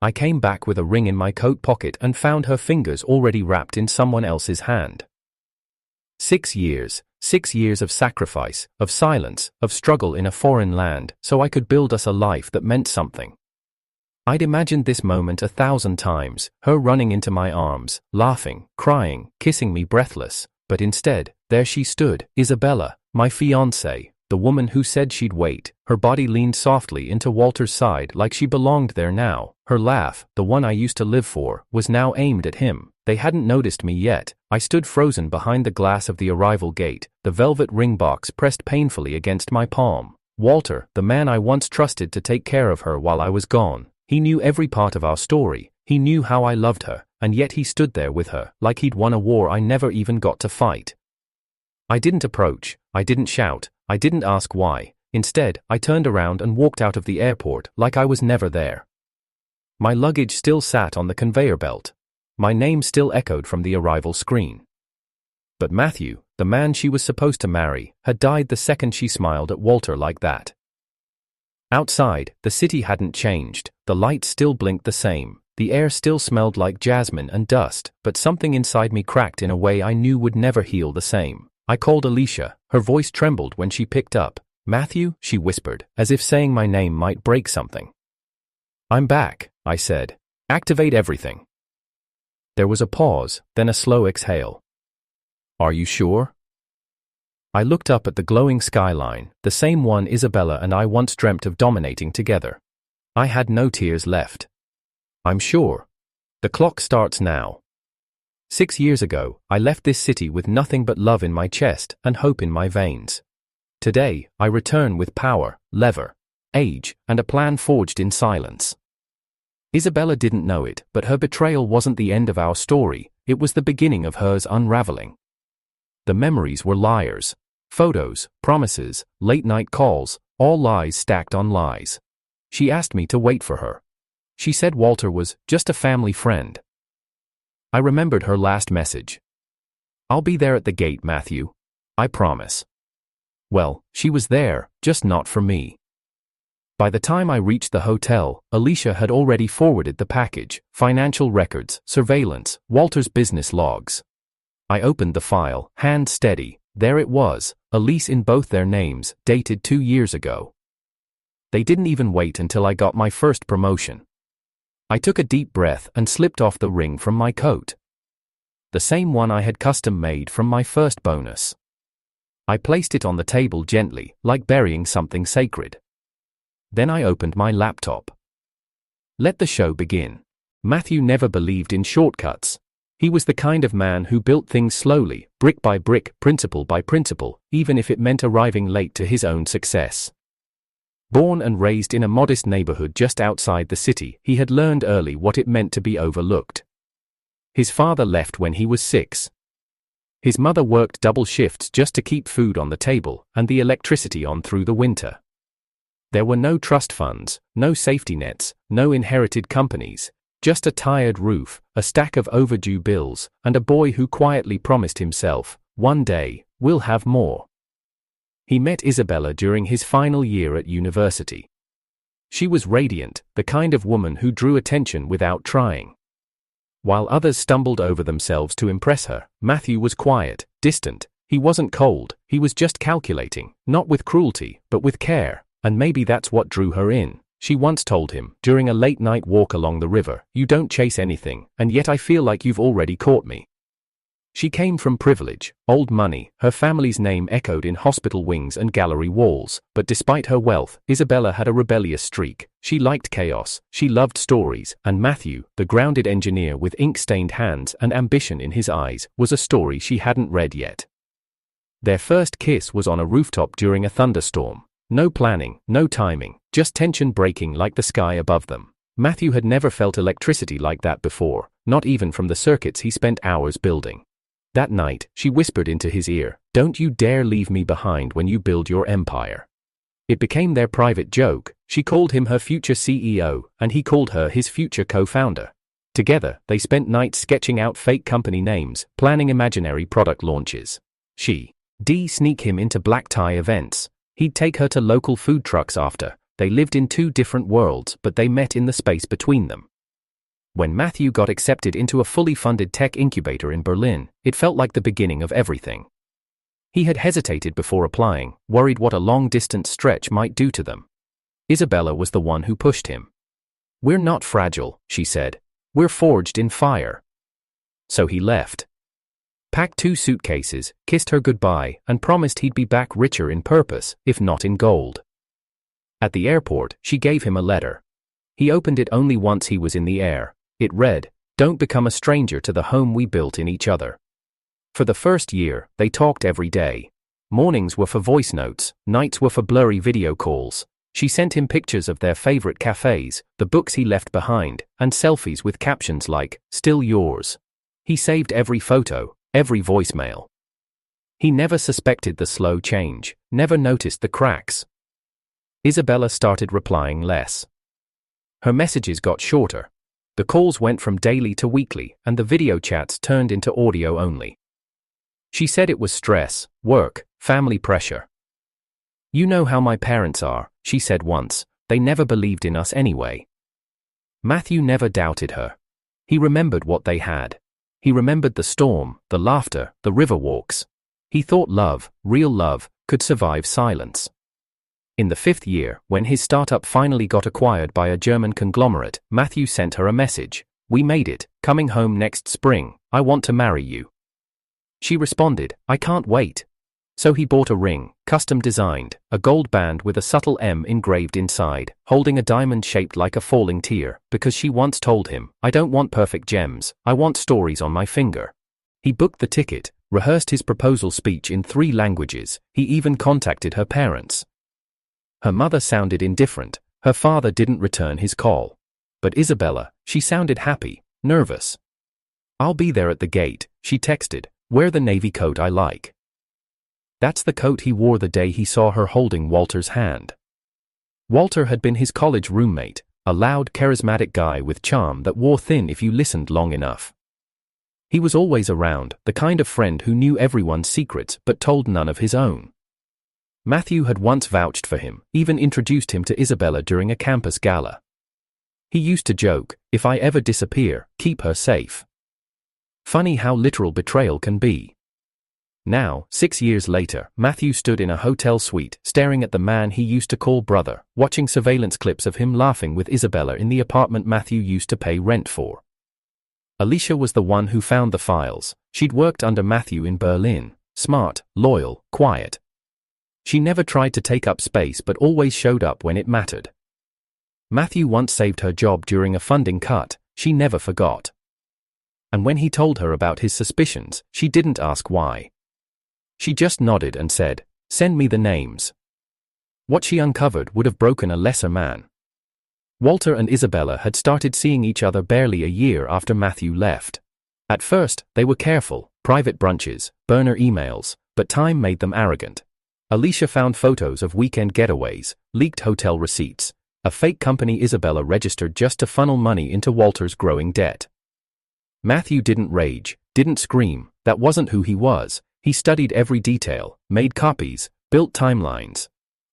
I came back with a ring in my coat pocket and found her fingers already wrapped in someone else's hand. 6 years. 6 years of sacrifice, of silence, of struggle in a foreign land, so I could build us a life that meant something. I'd imagined this moment 1,000 times, her running into my arms, laughing, crying, kissing me breathless, but instead, there she stood, Isabella, my fiancée, the woman who said she'd wait. Her body leaned softly into Walter's side like she belonged there now. Her laugh, the one I used to live for, was now aimed at him. They hadn't noticed me yet. I stood frozen behind the glass of the arrival gate, the velvet ring box pressed painfully against my palm. Walter, the man I once trusted to take care of her while I was gone. He knew every part of our story. He knew how I loved her, and yet he stood there with her, like he'd won a war I never even got to fight. I didn't approach, I didn't shout, I didn't ask why. Instead, I turned around and walked out of the airport like I was never there. My luggage still sat on the conveyor belt. My name still echoed from the arrival screen. But Matthew, the man she was supposed to marry, had died the second she smiled at Walter like that. Outside, the city hadn't changed. The lights still blinked the same. The air still smelled like jasmine and dust, but something inside me cracked in a way I knew would never heal the same. I called Alicia. Her voice trembled when she picked up. "Matthew," she whispered, as if saying my name might break something. "I'm back," I said. "Activate everything." There was a pause, then a slow exhale. "Are you sure?" I looked up at the glowing skyline, the same one Isabella and I once dreamt of dominating together. I had no tears left. "I'm sure. The clock starts now." 6 years ago, I left this city with nothing but love in my chest and hope in my veins. Today, I return with power, lever, age, and a plan forged in silence. Isabella didn't know it, but her betrayal wasn't the end of our story, it was the beginning of hers unraveling. The memories were liars. Photos, promises, late-night calls, all lies stacked on lies. She asked me to wait for her. She said Walter was just a family friend. I remembered her last message. "I'll be there at the gate, Matthew. I promise." Well, she was there, just not for me. By the time I reached the hotel, Alicia had already forwarded the package, financial records, surveillance, Walter's business logs. I opened the file, hand steady. There it was, a lease in both their names, dated 2 years ago. They didn't even wait until I got my first promotion. I took a deep breath and slipped off the ring from my coat. The same one I had custom-made from my first bonus. I placed it on the table gently, like burying something sacred. Then I opened my laptop. Let the show begin. Matthew never believed in shortcuts. He was the kind of man who built things slowly, brick by brick, principle by principle, even if it meant arriving late to his own success. Born and raised in a modest neighborhood just outside the city, he had learned early what it meant to be overlooked. His father left when he was 6. His mother worked double shifts just to keep food on the table and the electricity on through the winter. There were no trust funds, no safety nets, no inherited companies, just a tired roof, a stack of overdue bills, and a boy who quietly promised himself, "One day, we'll have more." He met Isabella during his final year at university. She was radiant, the kind of woman who drew attention without trying. While others stumbled over themselves to impress her, Matthew was quiet, distant. He wasn't cold, he was just calculating, not with cruelty, but with care, and maybe that's what drew her in. She once told him, during a late-night walk along the river, "You don't chase anything, and yet I feel like you've already caught me." She came from privilege, old money, her family's name echoed in hospital wings and gallery walls, but despite her wealth, Isabella had a rebellious streak. She liked chaos, she loved stories, and Matthew, the grounded engineer with ink-stained hands and ambition in his eyes, was a story she hadn't read yet. Their first kiss was on a rooftop during a thunderstorm. No planning, no timing, just tension breaking like the sky above them. Matthew had never felt electricity like that before, not even from the circuits he spent hours building. That night, she whispered into his ear, "Don't you dare leave me behind when you build your empire." It became their private joke. She called him her future CEO, and he called her his future co-founder. Together, they spent nights sketching out fake company names, planning imaginary product launches. She'd sneak him into black tie events. He'd take her to local food trucks after. They lived in 2 different worlds, but they met in the space between them. When Matthew got accepted into a fully funded tech incubator in Berlin, it felt like the beginning of everything. He had hesitated before applying, worried what a long-distance stretch might do to them. Isabella was the one who pushed him. "We're not fragile," she said. "We're forged in fire." So he left. Packed 2 suitcases, kissed her goodbye, and promised he'd be back richer in purpose, if not in gold. At the airport, she gave him a letter. He opened it only once he was in the air. It read, "Don't become a stranger to the home we built in each other." For the first year, they talked every day. Mornings were for voice notes, nights were for blurry video calls. She sent him pictures of their favorite cafes, the books he left behind, and selfies with captions like, "Still yours." He saved every photo, every voicemail. He never suspected the slow change, never noticed the cracks. Isabella started replying less. Her messages got shorter. The calls went from daily to weekly, and the video chats turned into audio only. She said it was stress, work, family pressure. "You know how my parents are," she said once, "they never believed in us anyway." Matthew never doubted her. He remembered what they had. He remembered the storm, the laughter, the river walks. He thought love, real love, could survive silence. In the 5th year, when his startup finally got acquired by a German conglomerate, Matthew sent her a message. "We made it, coming home next spring, I want to marry you." She responded, "I can't wait." So he bought a ring, custom designed, a gold band with a subtle M engraved inside, holding a diamond shaped like a falling tear, because she once told him, "I don't want perfect gems, I want stories on my finger." He booked the ticket, rehearsed his proposal speech in 3 languages, he even contacted her parents. Her mother sounded indifferent, her father didn't return his call. But Isabella, she sounded happy, nervous. "I'll be there at the gate," she texted, "wear the navy coat I like." That's the coat he wore the day he saw her holding Walter's hand. Walter had been his college roommate, a loud, charismatic guy with charm that wore thin if you listened long enough. He was always around, the kind of friend who knew everyone's secrets but told none of his own. Matthew had once vouched for him, even introduced him to Isabella during a campus gala. He used to joke, "If I ever disappear, keep her safe." Funny how literal betrayal can be. Now, 6 years later, Matthew stood in a hotel suite, staring at the man he used to call brother, watching surveillance clips of him laughing with Isabella in the apartment Matthew used to pay rent for. Alicia was the one who found the files. She'd worked under Matthew in Berlin, smart, loyal, quiet. She never tried to take up space but always showed up when it mattered. Matthew once saved her job during a funding cut, she never forgot. And when he told her about his suspicions, she didn't ask why. She just nodded and said, "Send me the names." What she uncovered would have broken a lesser man. Walter and Isabella had started seeing each other barely a year after Matthew left. At first, they were careful, private brunches, burner emails, but time made them arrogant. Alicia found photos of weekend getaways, leaked hotel receipts, a fake company Isabella registered just to funnel money into Walter's growing debt. Matthew didn't rage, didn't scream, that wasn't who he was. He studied every detail, made copies, built timelines.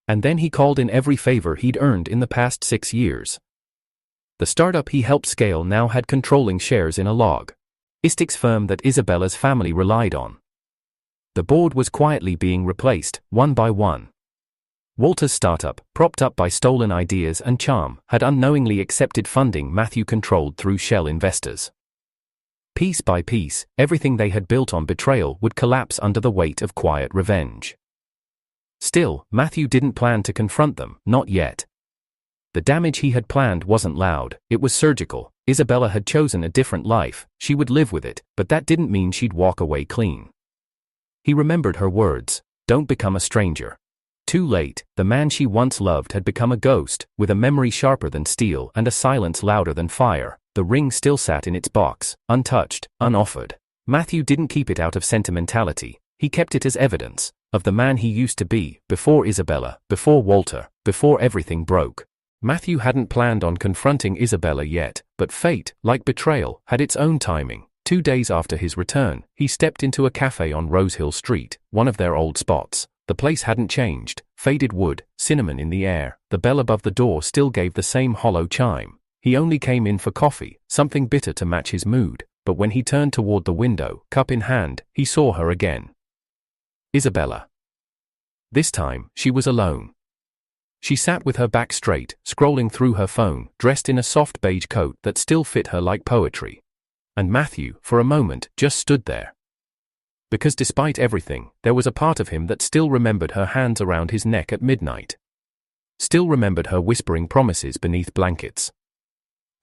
And then he called in every favor he'd earned in the past 6 years. The startup he helped scale now had controlling shares in a logistics firm that Isabella's family relied on. The board was quietly being replaced, one by one. Walter's startup, propped up by stolen ideas and charm, had unknowingly accepted funding Matthew controlled through shell investors. Piece by piece, everything they had built on betrayal would collapse under the weight of quiet revenge. Still, Matthew didn't plan to confront them, not yet. The damage he had planned wasn't loud, it was surgical. Isabella had chosen a different life, she would live with it, but that didn't mean she'd walk away clean. He remembered her words, "Don't become a stranger." Too late, the man she once loved had become a ghost, with a memory sharper than steel and a silence louder than fire. The ring still sat in its box, untouched, unoffered. Matthew didn't keep it out of sentimentality, he kept it as evidence of the man he used to be, before Isabella, before Walter, before everything broke. Matthew hadn't planned on confronting Isabella yet, but fate, like betrayal, had its own timing. 2 days after his return, he stepped into a cafe on Rosehill Street, one of their old spots. The place hadn't changed, faded wood, cinnamon in the air, the bell above the door still gave the same hollow chime. He only came in for coffee, something bitter to match his mood, but when he turned toward the window, cup in hand, he saw her again. Isabella. This time, she was alone. She sat with her back straight, scrolling through her phone, dressed in a soft beige coat that still fit her like poetry. And Matthew, for a moment, just stood there. Because despite everything, there was a part of him that still remembered her hands around his neck at midnight. Still remembered her whispering promises beneath blankets.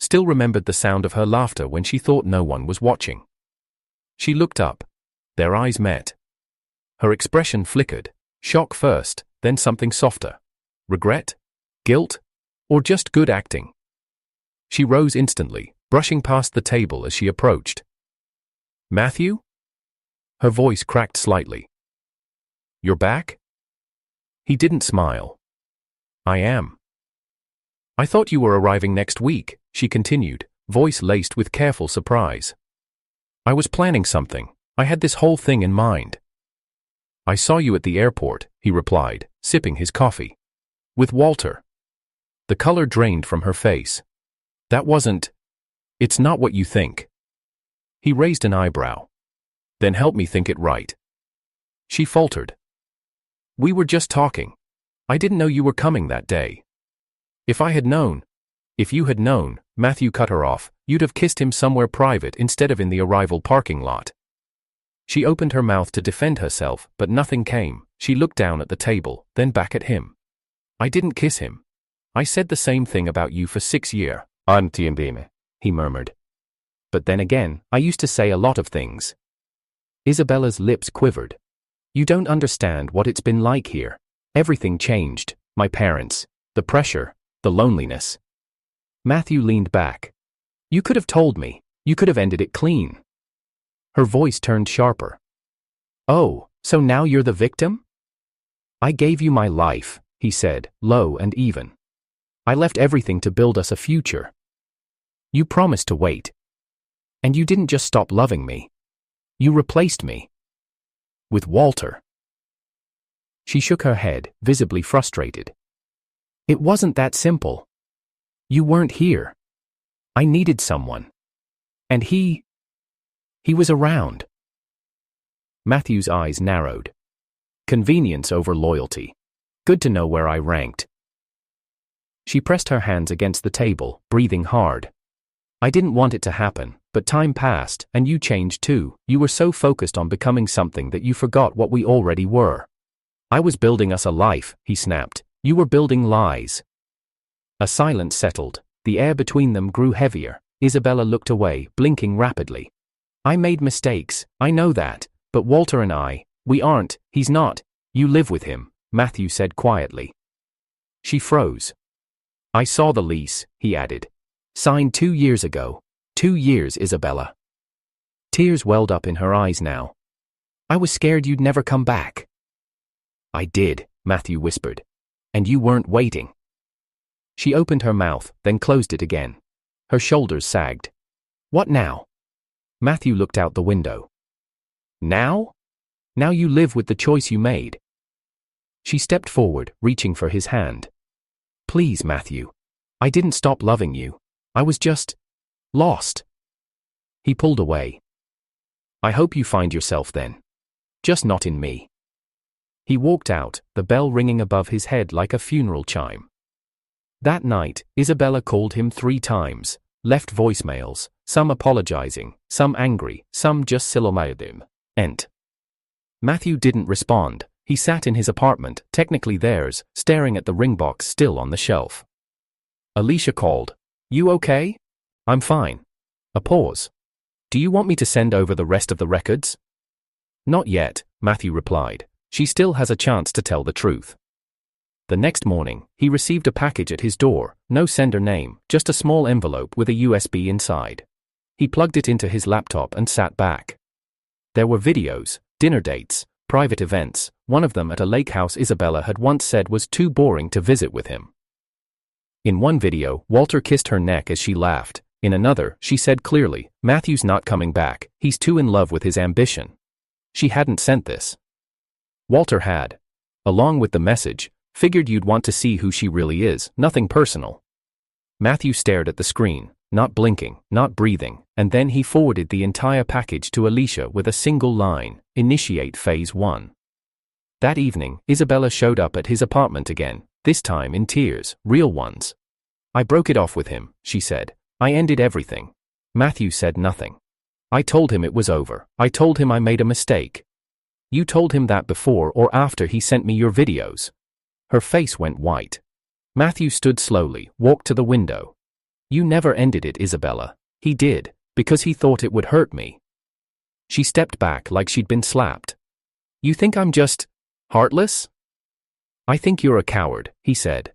Still remembered the sound of her laughter when she thought no one was watching. She looked up. Their eyes met. Her expression flickered, shock first, then something softer. Regret? Guilt? Or just good acting? She rose instantly, brushing past the table as she approached. Matthew? Her voice cracked slightly. You're back? He didn't smile. I am. I thought you were arriving next week, she continued, voice laced with careful surprise. I was planning something. I had this whole thing in mind. I saw you at the airport, he replied, sipping his coffee. With Walter. The color drained from her face. That wasn't. It's not what you think. He raised an eyebrow. Then help me think it right. She faltered. We were just talking. I didn't know you were coming that day. If you had known, Matthew cut her off, you'd have kissed him somewhere private instead of in the arrival parking lot. She opened her mouth to defend herself, but nothing came. She looked down at the table, then back at him. I didn't kiss him. I said the same thing about you for 6 years. He murmured. But then again, I used to say a lot of things. Isabella's lips quivered. You don't understand what it's been like here. Everything changed. My parents. The pressure. The loneliness. Matthew leaned back. You could have told me. You could have ended it clean. Her voice turned sharper. Oh, so now you're the victim? I gave you my life, he said, low and even. I left everything to build us a future. You promised to wait. And you didn't just stop loving me. You replaced me. With Walter. She shook her head, visibly frustrated. It wasn't that simple. You weren't here. I needed someone. And he was around. Matthew's eyes narrowed. Convenience over loyalty. Good to know where I ranked. She pressed her hands against the table, breathing hard. I didn't want it to happen, but time passed, and you changed too. You were so focused on becoming something that you forgot what we already were. I was building us a life, he snapped. You were building lies. A silence settled. The air between them grew heavier. Isabella looked away, blinking rapidly. I made mistakes, I know that, but Walter and we aren't, he's not. You live with him, Matthew said quietly. She froze. I saw the lease, he added. Signed 2 years ago. 2 years, Isabella. Tears welled up in her eyes now. I was scared you'd never come back. I did, Matthew whispered. And you weren't waiting. She opened her mouth, then closed it again. Her shoulders sagged. What now? Matthew looked out the window. Now? Now you live with the choice you made. She stepped forward, reaching for his hand. Please, Matthew. I didn't stop loving you. I was just lost. He pulled away. I hope you find yourself then. Just not in me. He walked out, the bell ringing above his head like a funeral chime. That night, Isabella called him 3 times, left voicemails, some apologizing, some angry, some just silomayadim. End. Matthew didn't respond. He sat in his apartment, technically theirs, staring at the ring box still on the shelf. Alicia called. You okay? I'm fine. A pause. Do you want me to send over the rest of the records? Not yet, Matthew replied. She still has a chance to tell the truth. The next morning, he received a package at his door, no sender name, just a small envelope with a USB inside. He plugged it into his laptop and sat back. There were videos, dinner dates, private events, one of them at a lake house Isabella had once said was too boring to visit with him. In one video, Walter kissed her neck as she laughed. In another, she said clearly, Matthew's not coming back, he's too in love with his ambition. She hadn't sent this. Walter had. Along with the message, figured you'd want to see who she really is, nothing personal. Matthew stared at the screen, not blinking, not breathing, and then he forwarded the entire package to Alicia with a single line: initiate phase 1. That evening, Isabella showed up at his apartment again, this time in tears, real ones. "I broke it off with him," she said. "I ended everything." Matthew said nothing. "I told him it was over. I told him I made a mistake." "You told him that before or after he sent me your videos?" Her face went white. Matthew stood slowly, walked to the window. "You never ended it, Isabella." "He did, because he thought it would hurt me." She stepped back like she'd been slapped. "You think I'm just heartless?" "I think you're a coward," he said.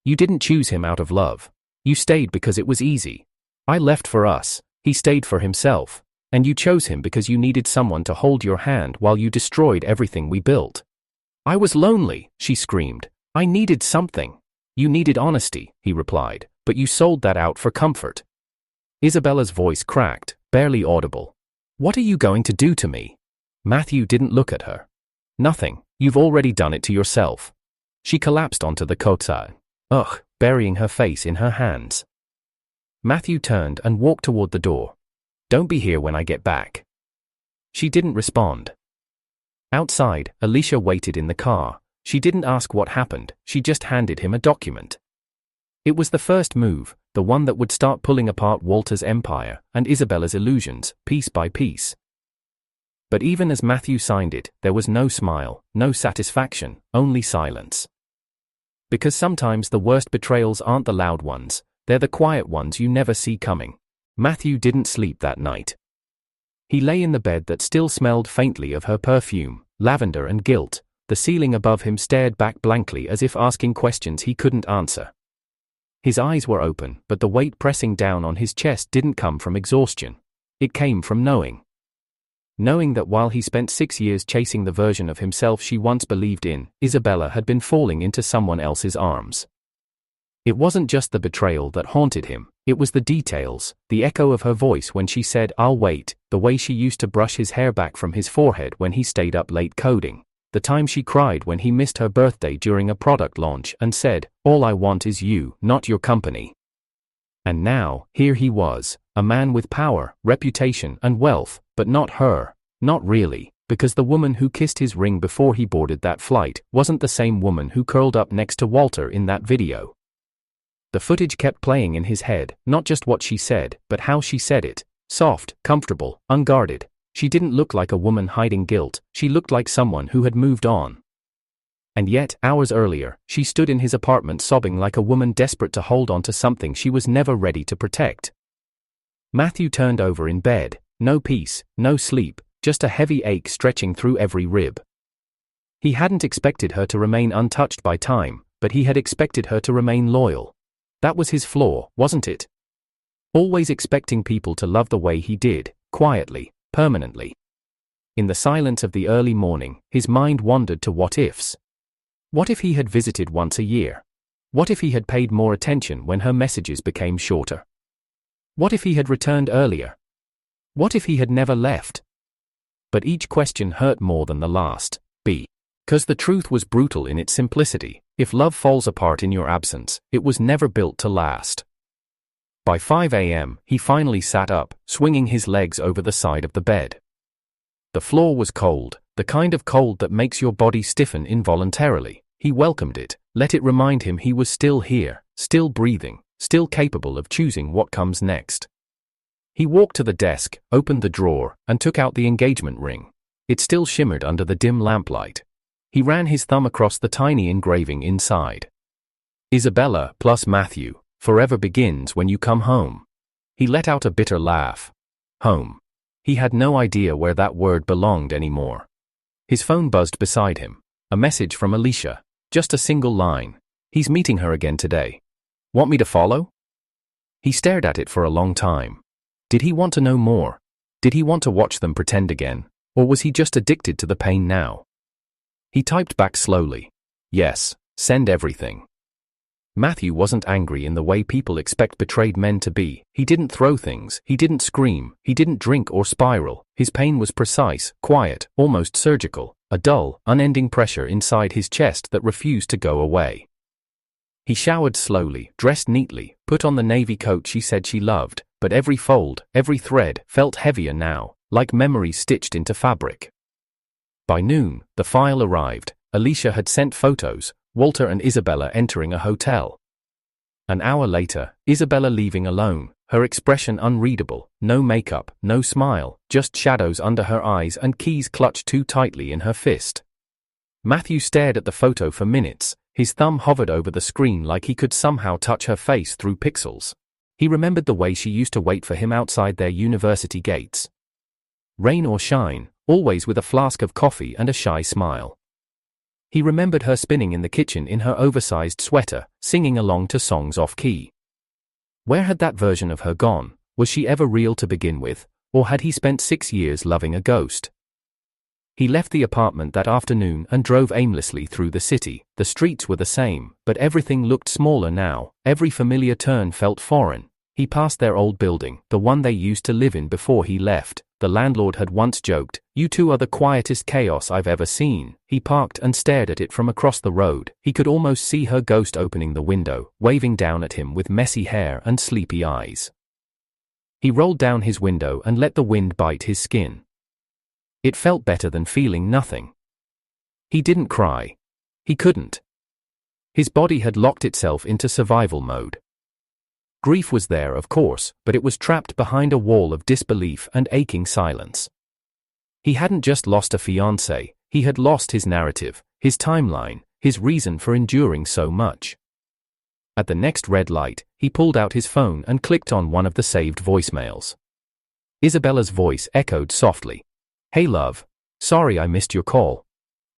"You didn't choose him out of love. You stayed because it was easy. I left for us, he stayed for himself. And you chose him because you needed someone to hold your hand while you destroyed everything we built." "I was lonely," she screamed. "I needed something." "You needed honesty," he replied, "but you sold that out for comfort." Isabella's voice cracked, barely audible. "What are you going to do to me?" Matthew didn't look at her. "Nothing, you've already done it to yourself." She collapsed onto the kotsa, burying her face in her hands. Matthew turned and walked toward the door. "Don't be here when I get back." She didn't respond. Outside, Alicia waited in the car. She didn't ask what happened, she just handed him a document. It was the first move, the one that would start pulling apart Walter's empire and Isabella's illusions, piece by piece. But even as Matthew signed it, there was no smile, no satisfaction, only silence. Because sometimes the worst betrayals aren't the loud ones, they're the quiet ones you never see coming. Matthew didn't sleep that night. He lay in the bed that still smelled faintly of her perfume, lavender and guilt. The ceiling above him stared back blankly as if asking questions he couldn't answer. His eyes were open, but the weight pressing down on his chest didn't come from exhaustion. It came from knowing. Knowing that while he spent 6 years chasing the version of himself she once believed in, Isabella had been falling into someone else's arms. It wasn't just the betrayal that haunted him, it was the details, the echo of her voice when she said, "I'll wait," the way she used to brush his hair back from his forehead when he stayed up late coding. The time she cried when he missed her birthday during a product launch and said, "All I want is you, not your company." And now, here he was, a man with power, reputation, and wealth, but not her, not really, because the woman who kissed his ring before he boarded that flight wasn't the same woman who curled up next to Walter in that video. The footage kept playing in his head, not just what she said, but how she said it, soft, comfortable, unguarded. She didn't look like a woman hiding guilt, she looked like someone who had moved on. And yet, hours earlier, she stood in his apartment sobbing like a woman desperate to hold on to something she was never ready to protect. Matthew turned over in bed, no peace, no sleep, just a heavy ache stretching through every rib. He hadn't expected her to remain untouched by time, but he had expected her to remain loyal. That was his flaw, wasn't it? Always expecting people to love the way he did, quietly, permanently. In the silence of the early morning, his mind wandered to what-ifs. What if he had visited once a year? What if he had paid more attention when her messages became shorter? What if he had returned earlier? What if he had never left? But each question hurt more than the last, because the truth was brutal in its simplicity. If love falls apart in your absence, it was never built to last. By 5 a.m., he finally sat up, swinging his legs over the side of the bed. The floor was cold, the kind of cold that makes your body stiffen involuntarily. He welcomed it, let it remind him he was still here, still breathing, still capable of choosing what comes next. He walked to the desk, opened the drawer, and took out the engagement ring. It still shimmered under the dim lamplight. He ran his thumb across the tiny engraving inside. Isabella plus Matthew. Forever begins when you come home. He let out a bitter laugh. Home. He had no idea where that word belonged anymore. His phone buzzed beside him. A message from Alicia. Just a single line. He's meeting her again today. Want me to follow? He stared at it for a long time. Did he want to know more? Did he want to watch them pretend again? Or was he just addicted to the pain now? He typed back slowly. Yes, send everything. Matthew wasn't angry in the way people expect betrayed men to be. He didn't throw things, he didn't scream, he didn't drink or spiral. His pain was precise, quiet, almost surgical, a dull, unending pressure inside his chest that refused to go away. He showered slowly, dressed neatly, put on the navy coat she said she loved, but every fold, every thread, felt heavier now, like memories stitched into fabric. By noon, the file arrived. Alicia had sent photos, Walter and Isabella entering a hotel. An hour later, Isabella leaving alone, her expression unreadable, no makeup, no smile, just shadows under her eyes and keys clutched too tightly in her fist. Matthew stared at the photo for minutes, his thumb hovered over the screen like he could somehow touch her face through pixels. He remembered the way she used to wait for him outside their university gates. Rain or shine, always with a flask of coffee and a shy smile. He remembered her spinning in the kitchen in her oversized sweater, singing along to songs off-key. Where had that version of her gone? Was she ever real to begin with, or had he spent 6 years loving a ghost? He left the apartment that afternoon and drove aimlessly through the city. The streets were the same, but everything looked smaller now, every familiar turn felt foreign. He passed their old building, the one they used to live in before he left. The landlord had once joked, "You two are the quietest chaos I've ever seen." He parked and stared at it from across the road. He could almost see her ghost opening the window, waving down at him with messy hair and sleepy eyes. He rolled down his window and let the wind bite his skin. It felt better than feeling nothing. He didn't cry. He couldn't. His body had locked itself into survival mode. Grief was there, of course, but it was trapped behind a wall of disbelief and aching silence. He hadn't just lost a fiancée, he had lost his narrative, his timeline, his reason for enduring so much. At the next red light, he pulled out his phone and clicked on one of the saved voicemails. Isabella's voice echoed softly. "Hey love, sorry I missed your call.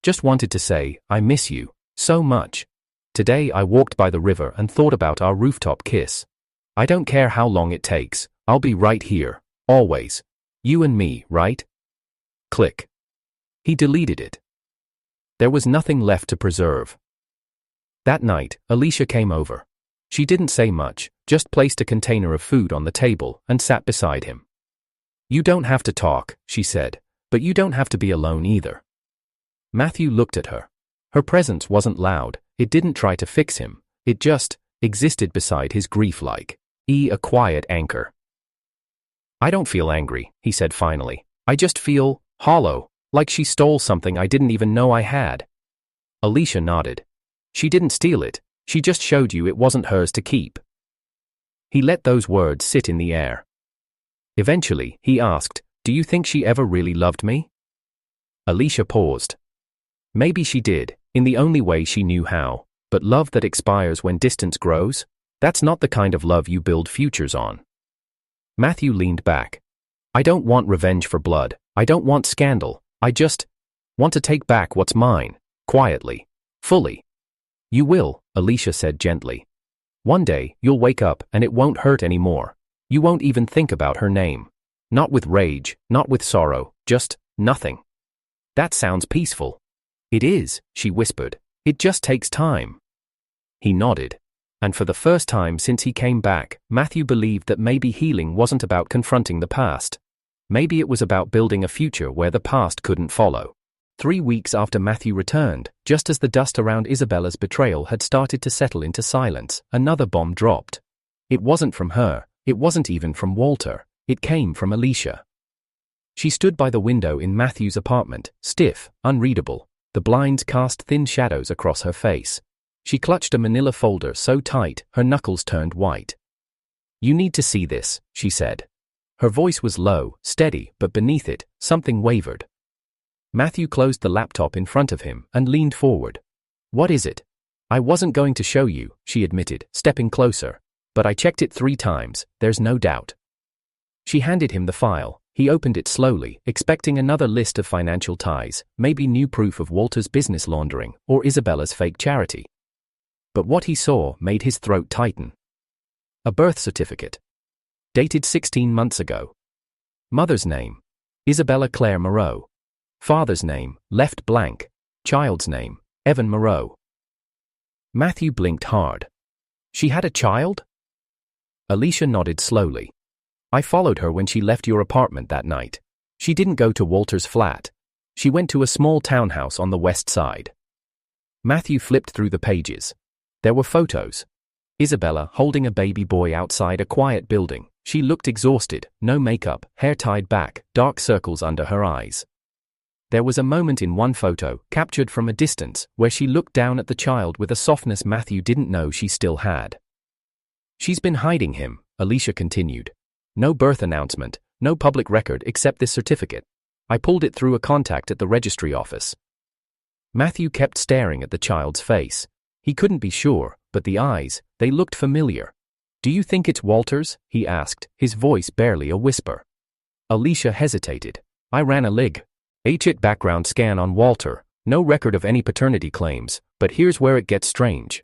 Just wanted to say, I miss you, so much. Today I walked by the river and thought about our rooftop kiss. I don't care how long it takes, I'll be right here, always. You and me, right?" Click. He deleted it. There was nothing left to preserve. That night, Alicia came over. She didn't say much, just placed a container of food on the table and sat beside him. "You don't have to talk," she said, "but you don't have to be alone either." Matthew looked at her. Her presence wasn't loud, it didn't try to fix him, it just existed beside his grief like a quiet anchor. "I don't feel angry," he said finally. "I just feel hollow, like she stole something I didn't even know I had." Alicia nodded. "She didn't steal it, she just showed you it wasn't hers to keep." He let those words sit in the air. Eventually, he asked, "Do you think she ever really loved me?" Alicia paused. Maybe she did, in the only way she knew how, but love that expires when distance grows? That's not the kind of love you build futures on. Matthew leaned back. "I don't want revenge for blood, I don't want scandal, I just want to take back what's mine, quietly, fully." "You will," Alicia said gently. "One day, you'll wake up and it won't hurt anymore. You won't even think about her name. Not with rage, not with sorrow, just nothing." "That sounds peaceful." "It is," she whispered. "It just takes time." He nodded. And for the first time since he came back, Matthew believed that maybe healing wasn't about confronting the past. Maybe it was about building a future where the past couldn't follow. 3 weeks after Matthew returned, just as the dust around Isabella's betrayal had started to settle into silence, another bomb dropped. It wasn't from her, it wasn't even from Walter, it came from Alicia. She stood by the window in Matthew's apartment, stiff, unreadable, the blinds cast thin shadows across her face. She clutched a manila folder so tight, her knuckles turned white. "You need to see this," she said. Her voice was low, steady, but beneath it, something wavered. Matthew closed the laptop in front of him and leaned forward. "What is it?" "I wasn't going to show you," she admitted, stepping closer. "But I checked it 3 times, there's no doubt." She handed him the file. He opened it slowly, expecting another list of financial ties, maybe new proof of Walter's business laundering, or Isabella's fake charity. But what he saw made his throat tighten. A birth certificate. Dated 16 months ago. Mother's name: Isabella Claire Moreau. Father's name, left blank. Child's name, Evan Moreau. Matthew blinked hard. She had a child? Alicia nodded slowly. "I followed her when she left your apartment that night. She didn't go to Walter's flat. She went to a small townhouse on the west side." Matthew flipped through the pages. There were photos. Isabella holding a baby boy outside a quiet building. She looked exhausted, no makeup, hair tied back, dark circles under her eyes. There was a moment in one photo, captured from a distance, where she looked down at the child with a softness Matthew didn't know she still had. She's been hiding him, Alicia continued. No birth announcement, no public record except this certificate. I pulled it through a contact at the registry office. Matthew kept staring at the child's face. He couldn't be sure, but the eyes, they looked familiar. Do you think it's Walter's? He asked, his voice barely a whisper. Alicia hesitated. I ran a legit background scan on Walter, no record of any paternity claims, but here's where it gets strange.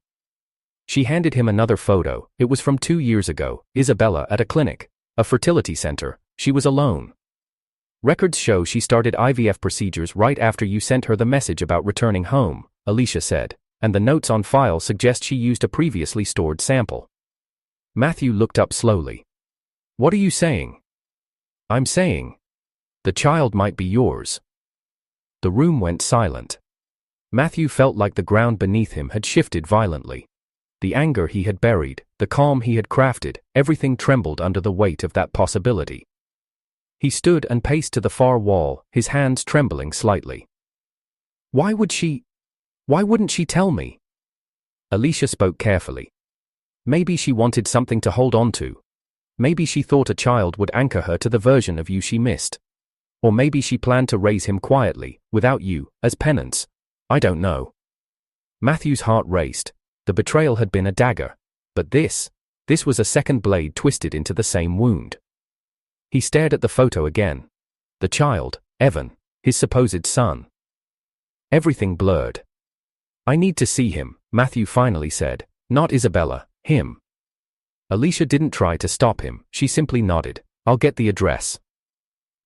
She handed him another photo. It was from 2 years ago, Isabella at a clinic, a fertility center. She was alone. Records show she started IVF procedures right after you sent her the message about returning home, Alicia said, and the notes on file suggest she used a previously stored sample. Matthew looked up slowly. What are you saying? I'm saying the child might be yours. The room went silent. Matthew felt like the ground beneath him had shifted violently. The anger he had buried, the calm he had crafted, everything trembled under the weight of that possibility. He stood and paced to the far wall, his hands trembling slightly. Why wouldn't she tell me? Alicia spoke carefully. Maybe she wanted something to hold on to. Maybe she thought a child would anchor her to the version of you she missed. Or maybe she planned to raise him quietly, without you, as penance. I don't know. Matthew's heart raced. The betrayal had been a dagger. But this was a second blade twisted into the same wound. He stared at the photo again. The child, Evan, his supposed son. Everything blurred. I need to see him, Matthew finally said. Not Isabella, him. Alicia didn't try to stop him, she simply nodded. I'll get the address.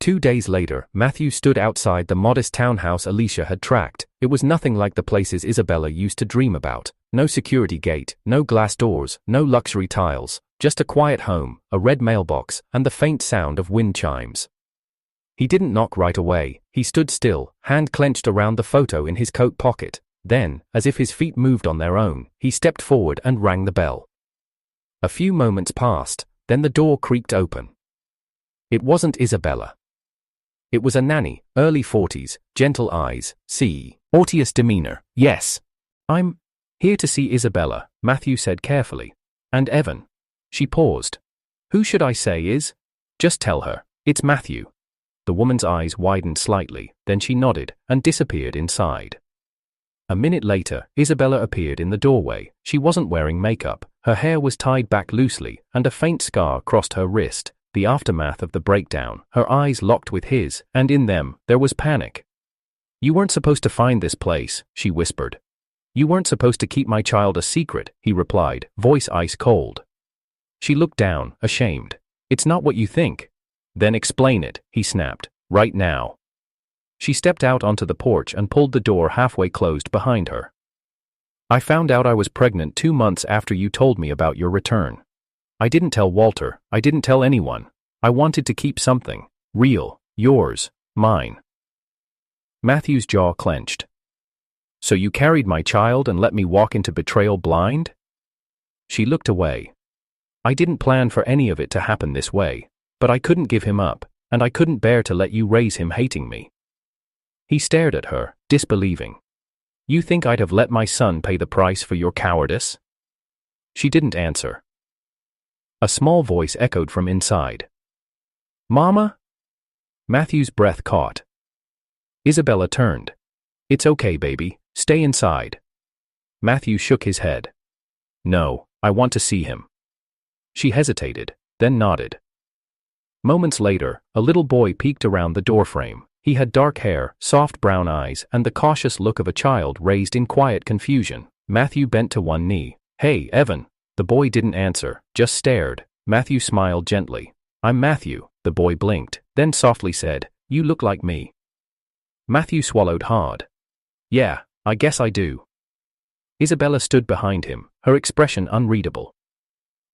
2 days later, Matthew stood outside the modest townhouse Alicia had tracked. It was nothing like the places Isabella used to dream about. No security gate, no glass doors, no luxury tiles, just a quiet home, a red mailbox, and the faint sound of wind chimes. He didn't knock right away. He stood still, hand clenched around the photo in his coat pocket. Then, as if his feet moved on their own, he stepped forward and rang the bell. A few moments passed, then the door creaked open. It wasn't Isabella. It was a nanny, early 40s, gentle eyes, courteous demeanor. Yes. I'm here to see Isabella, Matthew said carefully. And Evan. She paused. Who should I say is? Just tell her. It's Matthew. The woman's eyes widened slightly, then she nodded and disappeared inside. A minute later, Isabella appeared in the doorway. She wasn't wearing makeup. Her hair was tied back loosely, and a faint scar crossed her wrist. The aftermath of the breakdown. Her eyes locked with his, and in them, there was panic. You weren't supposed to find this place, she whispered. You weren't supposed to keep my child a secret, he replied, voice ice cold. She looked down, ashamed. It's not what you think. Then explain it, he snapped, right now. She stepped out onto the porch and pulled the door halfway closed behind her. I found out I was pregnant 2 months after you told me about your return. I didn't tell Walter, I didn't tell anyone. I wanted to keep something. Real. Yours. Mine. Matthew's jaw clenched. So you carried my child and let me walk into betrayal blind? She looked away. I didn't plan for any of it to happen this way, but I couldn't give him up, and I couldn't bear to let you raise him hating me. He stared at her, disbelieving. You think I'd have let my son pay the price for your cowardice? She didn't answer. A small voice echoed from inside. Mama? Matthew's breath caught. Isabella turned. It's okay, baby. Stay inside. Matthew shook his head. No, I want to see him. She hesitated, then nodded. Moments later, a little boy peeked around the doorframe. He had dark hair, soft brown eyes, and the cautious look of a child raised in quiet confusion. Matthew bent to one knee. Hey, Evan. The boy didn't answer, just stared. Matthew smiled gently. I'm Matthew. The boy blinked, then softly said, You look like me. Matthew swallowed hard. Yeah, I guess I do. Isabella stood behind him, her expression unreadable.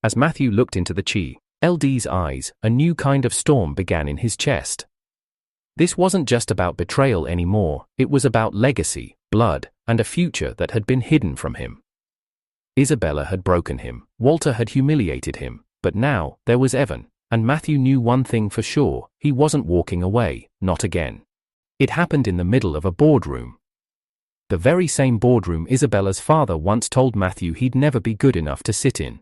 As Matthew looked into the child's eyes, a new kind of storm began in his chest. This wasn't just about betrayal anymore, it was about legacy, blood, and a future that had been hidden from him. Isabella had broken him, Walter had humiliated him, but now, there was Evan, and Matthew knew one thing for sure, he wasn't walking away, not again. It happened in the middle of a boardroom. The very same boardroom Isabella's father once told Matthew he'd never be good enough to sit in.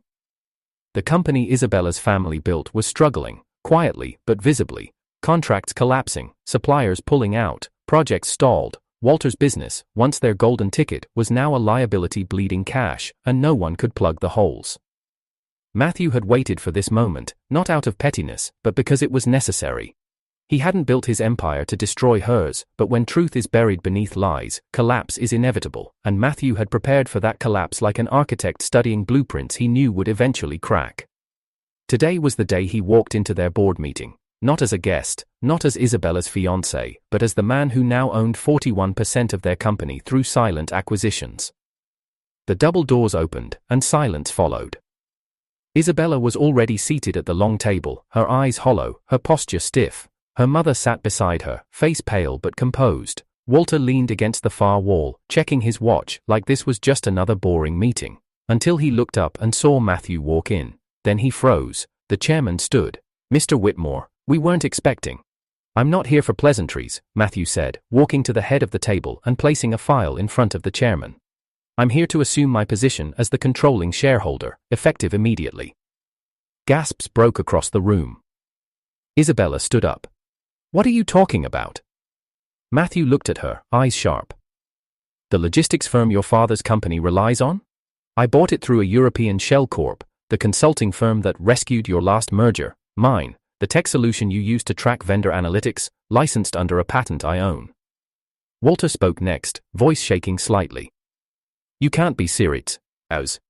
The company Isabella's family built was struggling, quietly but visibly, contracts collapsing, suppliers pulling out, projects stalled. Walter's business, once their golden ticket, was now a liability bleeding cash, and no one could plug the holes. Matthew had waited for this moment, not out of pettiness, but because it was necessary. He hadn't built his empire to destroy hers, but when truth is buried beneath lies, collapse is inevitable, and Matthew had prepared for that collapse like an architect studying blueprints he knew would eventually crack. Today was the day he walked into their board meeting. Not as a guest, not as Isabella's fiancé, but as the man who now owned 41% of their company through silent acquisitions. The double doors opened, and silence followed. Isabella was already seated at the long table, her eyes hollow, her posture stiff. Her mother sat beside her, face pale but composed. Walter leaned against the far wall, checking his watch like this was just another boring meeting, until he looked up and saw Matthew walk in. Then he froze. The chairman stood. "Mr. Whitmore, we weren't expecting." "I'm not here for pleasantries," Matthew said, walking to the head of the table and placing a file in front of the chairman. "I'm here to assume my position as the controlling shareholder, effective immediately." Gasps broke across the room. Isabella stood up. "What are you talking about?" Matthew looked at her, eyes sharp. "The logistics firm your father's company relies on? I bought it through a European shell corp, the consulting firm that rescued your last merger, mine. The tech solution you use to track vendor analytics, licensed under a patent I own." Walter spoke next, voice shaking slightly. "You can't be serious, as."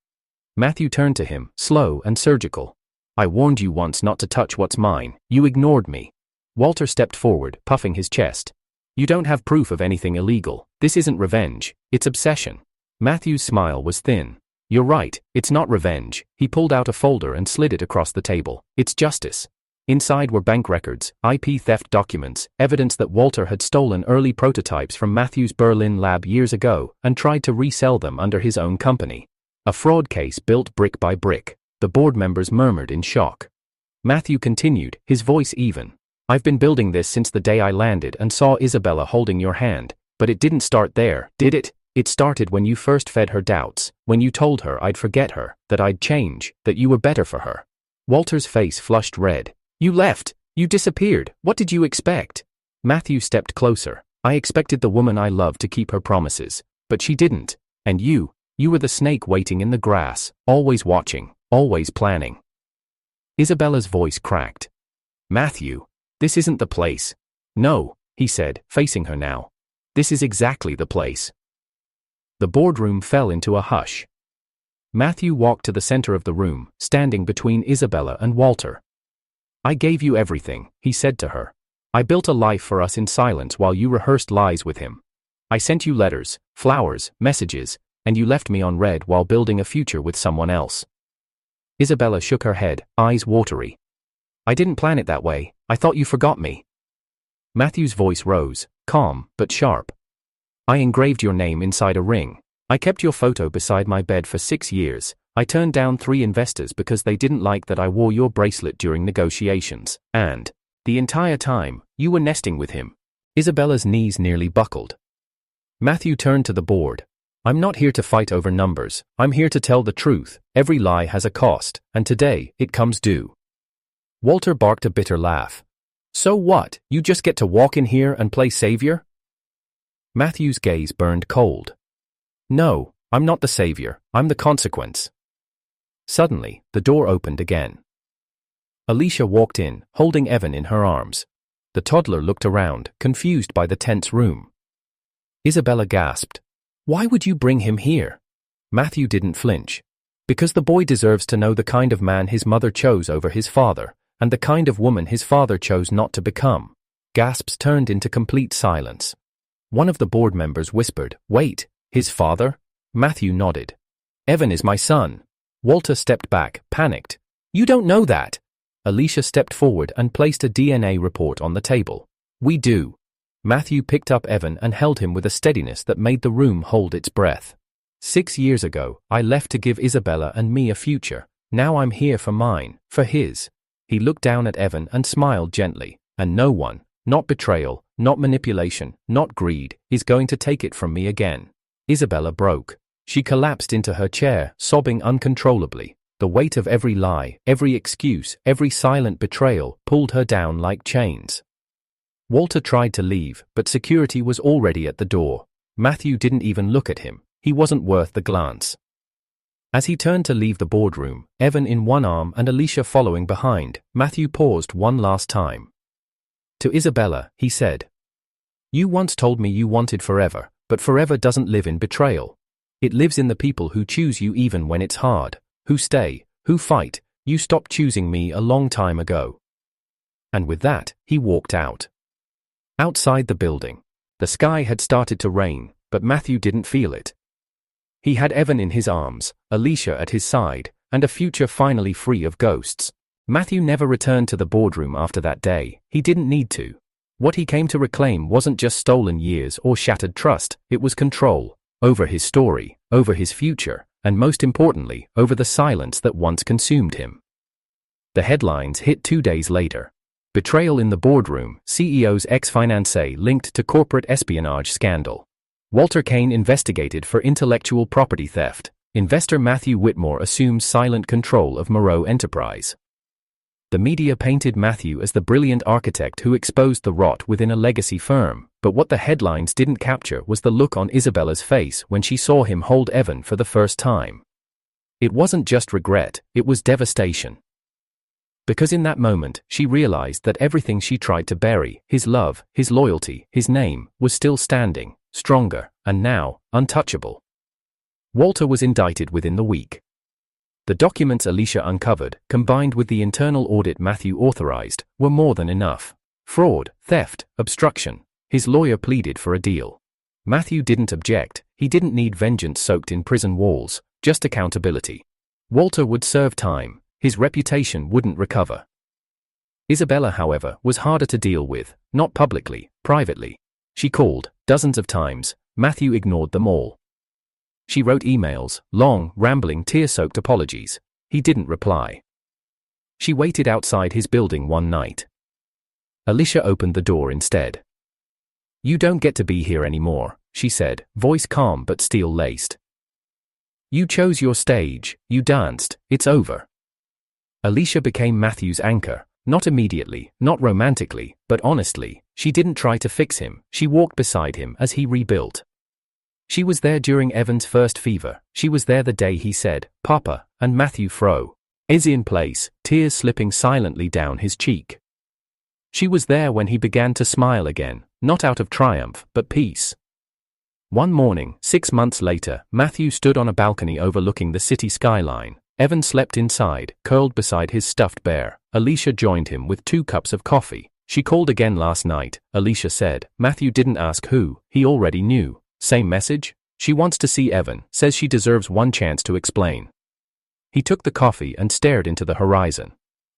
Matthew turned to him, slow and surgical. "I warned you once not to touch what's mine, you ignored me." Walter stepped forward, puffing his chest. "You don't have proof of anything illegal. This isn't revenge, it's obsession." Matthew's smile was thin. "You're right, it's not revenge." He pulled out a folder and slid it across the table. "It's justice." Inside were bank records, IP theft documents, evidence that Walter had stolen early prototypes from Matthew's Berlin lab years ago and tried to resell them under his own company. A fraud case built brick by brick. The board members murmured in shock. Matthew continued, his voice even. "I've been building this since the day I landed and saw Isabella holding your hand, but it didn't start there, did it? It started when you first fed her doubts, when you told her I'd forget her, that I'd change, that you were better for her." Walter's face flushed red. "You left. You disappeared. What did you expect?" Matthew stepped closer. "I expected the woman I loved to keep her promises, but she didn't. And you were the snake waiting in the grass, always watching, always planning." Isabella's voice cracked. "Matthew, this isn't the place." "No," he said, facing her now. "This is exactly the place." The boardroom fell into a hush. Matthew walked to the center of the room, standing between Isabella and Walter. "I gave you everything," he said to her. "I built a life for us in silence while you rehearsed lies with him. I sent you letters, flowers, messages, and you left me on red while building a future with someone else." Isabella shook her head, eyes watery. "I didn't plan it that way. I thought you forgot me." Matthew's voice rose, calm but sharp. "I engraved your name inside a ring. I kept your photo beside my bed for 6 years. I turned down 3 investors because they didn't like that I wore your bracelet during negotiations. And the entire time, you were nesting with him." Isabella's knees nearly buckled. Matthew turned to the board. "I'm not here to fight over numbers. I'm here to tell the truth. Every lie has a cost, and today, it comes due." Walter barked a bitter laugh. "So what? You just get to walk in here and play savior?" Matthew's gaze burned cold. "No, I'm not the savior. I'm the consequence." Suddenly, the door opened again. Alicia walked in, holding Evan in her arms. The toddler looked around, confused by the tense room. Isabella gasped. "Why would you bring him here?" Matthew didn't flinch. "Because the boy deserves to know the kind of man his mother chose over his father, and the kind of woman his father chose not to become." Gasps turned into complete silence. One of the board members whispered, "Wait, his father?" Matthew nodded. "Evan is my son." Walter stepped back, panicked. "You don't know that." Alicia stepped forward and placed a DNA report on the table. "We do." Matthew picked up Evan and held him with a steadiness that made the room hold its breath. 6 years ago, I left to give Isabella and me a future. Now I'm here for mine, for his. He looked down at Evan and smiled gently. And no one, not betrayal, not manipulation, not greed, is going to take it from me again. Isabella broke. She collapsed into her chair, sobbing uncontrollably. The weight of every lie, every excuse, every silent betrayal pulled her down like chains. Walter tried to leave, but security was already at the door. Matthew didn't even look at him. He wasn't worth the glance. As he turned to leave the boardroom, Evan in one arm and Alicia following behind, Matthew paused one last time. To Isabella, he said, "You once told me you wanted forever, but forever doesn't live in betrayal. It lives in the people who choose you even when it's hard, who stay, who fight. You stopped choosing me a long time ago." And with that, he walked out. Outside the building, the sky had started to rain, but Matthew didn't feel it. He had Evan in his arms, Alicia at his side, and a future finally free of ghosts. Matthew never returned to the boardroom after that day. He didn't need to. What he came to reclaim wasn't just stolen years or shattered trust, it was control, over his story, over his future, and most importantly, over the silence that once consumed him. The headlines hit 2 days later. Betrayal in the boardroom, CEO's ex-fiancée linked to corporate espionage scandal. Walter Kane investigated for intellectual property theft. Investor Matthew Whitmore assumes silent control of Moreau Enterprise. The media painted Matthew as the brilliant architect who exposed the rot within a legacy firm, but what the headlines didn't capture was the look on Isabella's face when she saw him hold Evan for the first time. It wasn't just regret, it was devastation. Because in that moment, she realized that everything she tried to bury, his love, his loyalty, his name, was still standing, stronger, and now, untouchable. Walter was indicted within the week. The documents Alicia uncovered, combined with the internal audit Matthew authorized, were more than enough. Fraud, theft, obstruction. His lawyer pleaded for a deal. Matthew didn't object. He didn't need vengeance soaked in prison walls, just accountability. Walter would serve time. His reputation wouldn't recover. Isabella, however, was harder to deal with, not publicly, privately. She called, dozens of times. Matthew ignored them all. She wrote emails, long, rambling, tear-soaked apologies. He didn't reply. She waited outside his building one night. Alicia opened the door instead. "You don't get to be here anymore," she said, voice calm but steel-laced. "You chose your stage, you danced, it's over." Alicia became Matthew's anchor, not immediately, not romantically, but honestly. She didn't try to fix him, she walked beside him as he rebuilt. She was there during Evan's first fever. She was there the day he said, "Papa," and Matthew froze in place, tears slipping silently down his cheek. She was there when he began to smile again, not out of triumph, but peace. One morning, 6 months later, Matthew stood on a balcony overlooking the city skyline. Evan slept inside, curled beside his stuffed bear. Alicia joined him with 2 cups of coffee. "She called again last night," Alicia said. "Matthew didn't ask who, he already knew. Same message? She wants to see Evan, says she deserves one chance to explain." He took the coffee and stared into the horizon.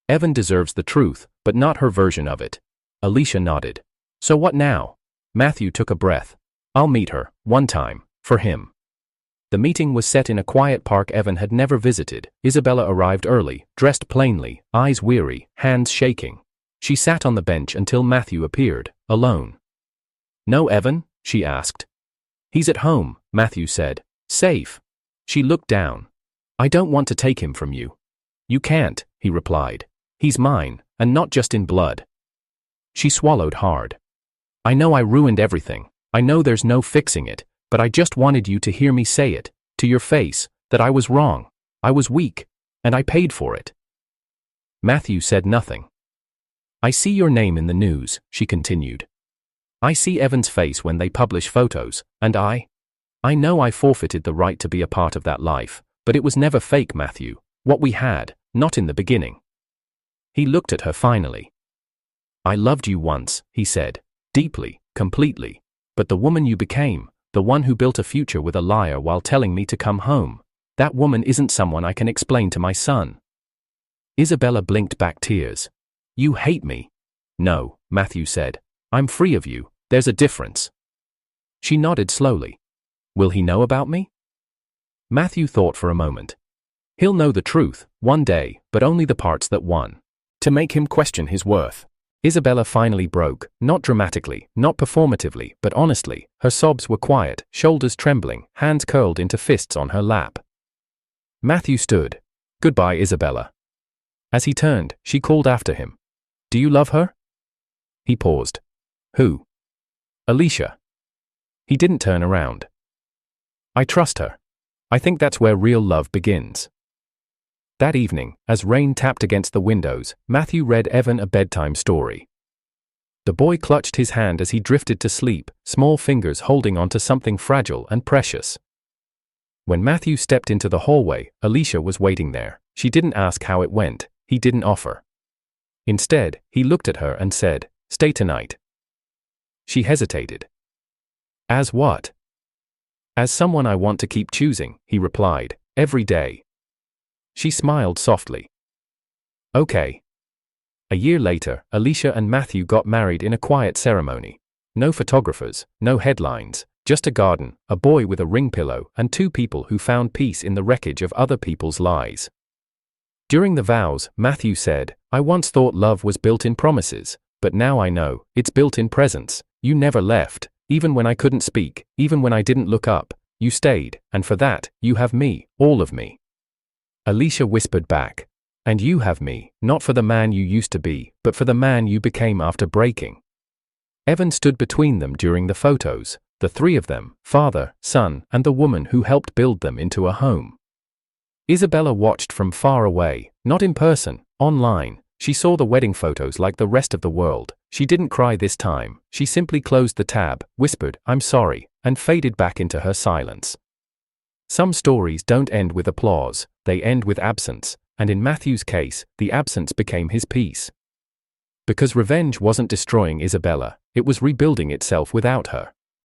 "Evan deserves the truth, but not her version of it." Alicia nodded. "So what now?" Matthew took a breath. "I'll meet her, one time, for him." The meeting was set in a quiet park Evan had never visited. Isabella arrived early, dressed plainly, eyes weary, hands shaking. She sat on the bench until Matthew appeared, alone. "No Evan?" she asked. "He's at home," Matthew said. "Safe." She looked down. "I don't want to take him from you." "You can't," he replied. "He's mine, and not just in blood." She swallowed hard. "I know I ruined everything. I know there's no fixing it, but I just wanted you to hear me say it, to your face, that I was wrong. I was weak, and I paid for it." Matthew said nothing. "I see your name in the news," she continued. "I see Evan's face when they publish photos, and I know I forfeited the right to be a part of that life, but it was never fake, Matthew. What we had, not in the beginning." He looked at her finally. "I loved you once," he said, "deeply, completely. But the woman you became, the one who built a future with a liar while telling me to come home, that woman isn't someone I can explain to my son." Isabella blinked back tears. "You hate me." "No," Matthew said. "I'm free of you. There's a difference." She nodded slowly. "Will he know about me?" Matthew thought for a moment. He'll know the truth, one day, but only the parts that won. To make him question his worth. Isabella finally broke, not dramatically, not performatively, but honestly. Her sobs were quiet, shoulders trembling, hands curled into fists on her lap. Matthew stood. "Goodbye, Isabella." As he turned, she called after him. "Do you love her?" He paused. "Who?" "Alicia." He didn't turn around. "I trust her. I think that's where real love begins." That evening, as rain tapped against the windows, Matthew read Evan a bedtime story. The boy clutched his hand as he drifted to sleep, small fingers holding onto something fragile and precious. When Matthew stepped into the hallway, Alicia was waiting there. She didn't ask how it went. He didn't offer. Instead, he looked at her and said, "Stay tonight." She hesitated. "As what?" "As someone I want to keep choosing," he replied, "every day." She smiled softly. "Okay." A year later, Alicia and Matthew got married in a quiet ceremony. No photographers, no headlines, just a garden, a boy with a ring pillow, and two people who found peace in the wreckage of other people's lies. During the vows, Matthew said, "I once thought love was built in promises, but now I know, it's built in presence. You never left, even when I couldn't speak, even when I didn't look up. You stayed, and for that, you have me, all of me." Alicia whispered back, "And you have me, not for the man you used to be, but for the man you became after breaking." Evan stood between them during the photos, the three of them, father, son, and the woman who helped build them into a home. Isabella watched from far away, not in person, online. She saw the wedding photos like the rest of the world. She didn't cry this time. She simply closed the tab, whispered, "I'm sorry," and faded back into her silence. Some stories don't end with applause, they end with absence, and in Matthew's case, the absence became his peace. Because revenge wasn't destroying Isabella, it was rebuilding itself without her.